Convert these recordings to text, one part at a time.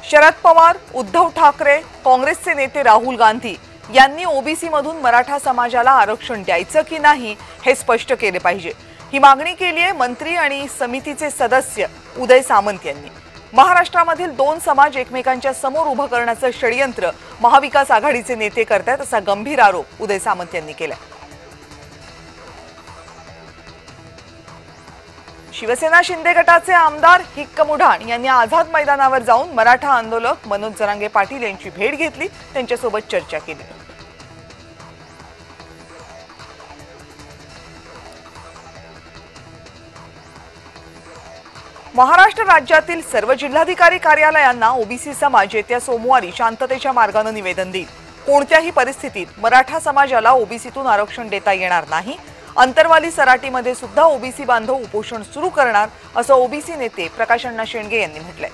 शरद पवार, उद्धव ठाकरे, काँग्रेसचे नेते राहुल गांधी यांनी ओबीसी मधून मराठा समाजाला आरक्षण द्यायचं की नाही हे स्पष्ट केले पाहिजे। ही मागणी केली आहे मंत्री आणि समितीचे सदस्य उदय सामंत यांनी। महाराष्ट्रामधील दोन समाज एकमेकांच्या समोर उभं करण्याचं षडयंत्र महाविकास आघाडीचे नेते करतात असा गंभीर आरोप उदय सामंत यांनी केला। शिवसेना शिंदे गटाचे आमदार हिक्क मुढाण यांनी आझाद मैदानावर जाऊन मराठा आंदोलक मनोज जरांगे पाटील यांची भेट घेतली, त्यांच्यासोबत चर्चा केली। महाराष्ट्र राज्यातील सर्व जिल्हाधिकारी कार्यालयांना ओबीसी समाज येत्या सोमवारी शांततेच्या मार्गाने निवेदन देईल। कोणत्याही परिस्थितीत मराठा समाजाला ओबीसीतून आरक्षण देता येणार नाही। अंतरवाली सराटीमध्ये सुद्धा ओबीसी बांधव उपोषण सुरू करणार असं ओबीसी नेते प्रकाश अण्णा शेंडगे यांनी म्हटलंय।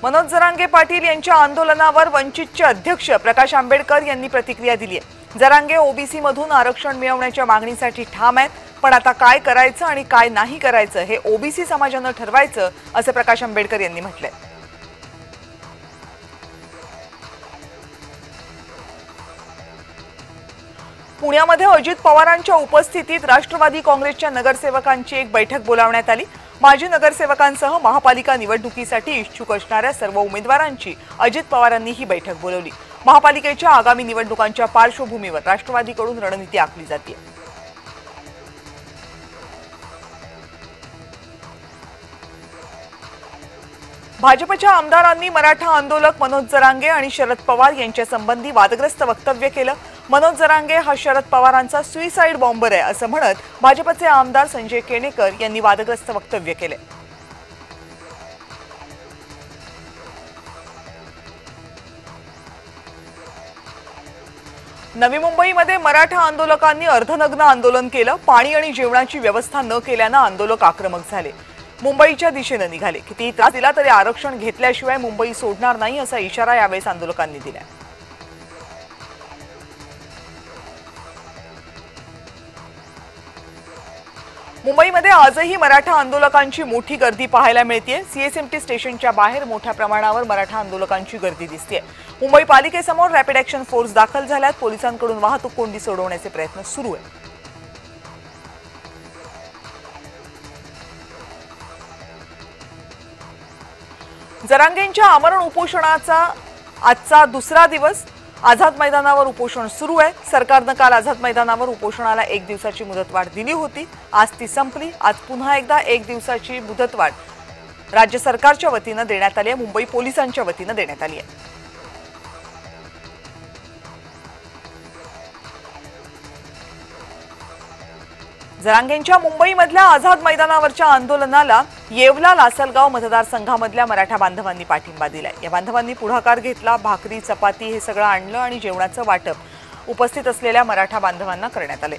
मनोज जरांगे पाटील यांच्या आंदोलनावर वंचितचे अध्यक्ष प्रकाश आंबेडकर यांनी प्रतिक्रिया दिली आहे। जरांगे ओबीसी मधून आरक्षण मिळवण्याच्या मागणीसाठी ठाम आहेत, पण आता काय करायचं आणि काय नाही करायचं हे ओबीसी समाजाने ठरवायचं असं प्रकाश आंबेडकर यांनी म्हटलंय। पुण्यामध्ये अजित पवारांच्या उपस्थितीत राष्ट्रवादी काँग्रेसच्या नगरसेवकांची एक बैठक बोलावण्यात आली। माजी नगरसेवकांसह महापालिका निवडणुकीसाठी इच्छुक असणाऱ्या सर्व उमेदवारांची अजित पवारांनी ही बैठक बोलावली। महापालिकेच्या आगामी निवडणुकांच्या पार्श्वभूमीवर राष्ट्रवादीकडून रणनीती आखली जाते। भाजपच्या आमदारांनी मराठा आंदोलक मनोज जरांगे आणि शरद पवार यांच्या संबंधी वादग्रस्त वक्तव्य केलं। मनोज जरांगे हा शरद पवारांचा सुइसाइड बॉम्बर आहे असं म्हणत भाजपचे आमदार संजय केणेकर यांनी वादग्रस्त वक्तव्य केले। नवी मुंबईमध्ये मराठा आंदोलकांनी अर्धनग्न आंदोलन केलं। पाणी आणि जेवणाची व्यवस्था न केल्याने आंदोलक आक्रमक झाले, मुंबईच्या दिशेने निघाले। किती त्रास दिला तरी आरक्षण घेतल्याशिवाय मुंबई सोडणार नाही असा इशारा यावेळी आंदोलकांनी दिला। मुंबईमध्ये आजही मराठा आंदोलकांची मोठी गर्दी पाहायला मिळते। सीएसएमटी स्टेशनच्या बाहेर मोठ्या प्रमाणावर मराठा आंदोलकांची गर्दी दिसते। मुंबई पालिकेसमोर रॅपिड ॲक्शन फोर्स दाखल झाल्यात। पोलिसांकडून वाहतूक कोंडी सोडवण्याचे प्रयत्न सुरू आहेत। जरांगेंच्या आमरण उपोषणाचा आजचा दुसरा दिवस। आझाद मैदानावर उपोषण सुरू आहे। सरकारने काल आझाद मैदानावर उपोषणाला 1 दिवसाची मुदतवाढ दिली होती, आज ती संपली। आज पुन्हा एकदा 1 दिवसाची मुदतवाढ राज्य सरकारच्या वतीने देण्यात आली आहे, मुंबई पोलिसांच्या वतीने देण्यात आली आहे। जरांगेंच्या मुंबईमधल्या आझाद मैदानावरच्या आंदोलनाला येवला लासलगाव मतदारसंघामधल्या मराठा बांधवांनी पाठिंबा दिलाय। या बांधवांनी पुढाकार घेतला, भाकरी चपाती हे सगळं आणलं आणि जेवणाचं वाटप उपस्थित असलेल्या मराठा बांधवांना करण्यात आले।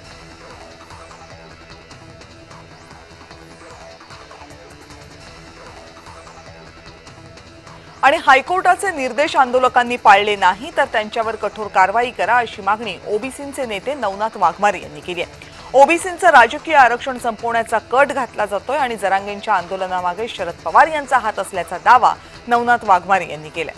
आणि हायकोर्टाचे निर्देश आंदोलकांनी पाळले नाही तर त्यांच्यावर कठोर कारवाई करा अशी मागणी ओबीसीचे नेते नवनाथ वाघमारे यांनी केली आहे। ओबीसींचं राजकीय आरक्षण संपवण्याचा कट घातला जातोय आणि जरांगेंच्या आंदोलनामागे शरद पवार यांचा हात असल्याचा दावा नवनाथ वाघमारे यांनी केला।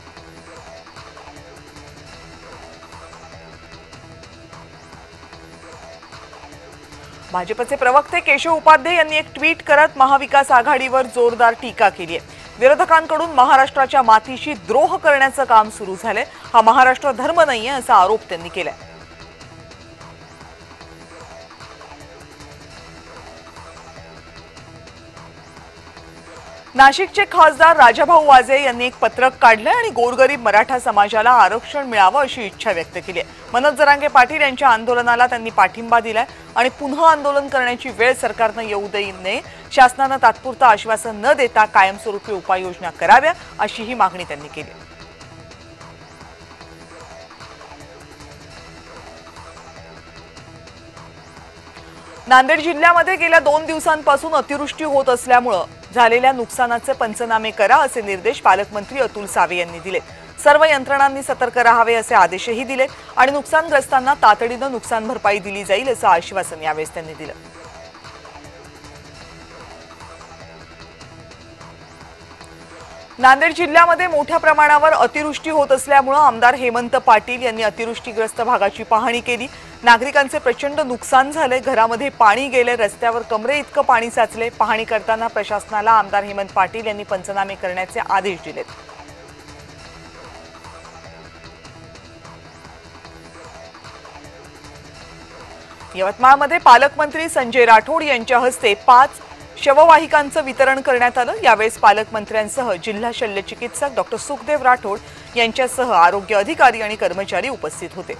भाजपचे प्रवक्ते केशव उपाध्ये यांनी एक ट्विट करत महाविकास आघाडीवर जोरदार टीका केली आहे। विरोधकांकडून महाराष्ट्राच्या मातीशी द्रोह करण्याचं काम सुरू झालंय, हा महाराष्ट्र धर्म नाहीये असा आरोप त्यांनी केलाय। नाशिकचे खासदार राजाभाऊ वाजे यांनी एक पत्रक काढले आणि गोरगरीब मराठा समाजाला आरक्षण मिळावं अशी इच्छा व्यक्त केली आहे। मनोज जरांगे पाटील यांच्या आंदोलनाला त्यांनी पाठिंबा दिलाय आणि पुन्हा आंदोलन करण्याची वेळ सरकारने येऊ देऊ नये, शासनाने तात्पुरतं आश्वासन न देता कायमस्वरूपी उपाययोजना कराव्या अशी ही मागणी त्यांनी केली। नांदेड जिल्ह्यामध्ये गेल्या 2 दिवसांपासून अतिवृष्टी होत असल्यामुळे झालेल्या नुकसानाचे पंचनामे करा असे निर्देश पालकमंत्री अतुल सावे यांनी दिले। सर्व यंत्रणांनी सतर्क राहावे असे आदेशही दिले आणि नुकसानग्रस्तांना तातडीने नुकसान भरपाई दिली जाईल असं आश्वासन यावेळी त्यांनी दिलं। नांदेड जिल्ह्यामध्ये मोठ्या प्रमाणावर अतिवृष्टी होत असल्यामुळे आमदार हेमंत पाटील यांनी अतिवृष्टीग्रस्त भागाची पाहणी केली। नागरिकांचे प्रचंड नुकसान झाले, घरामध्ये पाणी गेले, रस्त्यावर कमरे इतकं पाणी साचले। पाहणी करताना प्रशासनाला आमदार हेमंत पाटील यांनी पंचनामे करण्याचे आदेश दिलेत। यवतमाळमध्ये पालकमंत्री संजय राठोड यांच्या हस्ते 5 शववाहिकांचं वितरण करण्यात आलं। यावेळेस पालकमंत्र्यांसह जिल्हा शल्यचिकित्सक डॉक्टर सुखदेव राठोड यांच्यासह आरोग्य अधिकारी आणि कर्मचारी उपस्थित होते।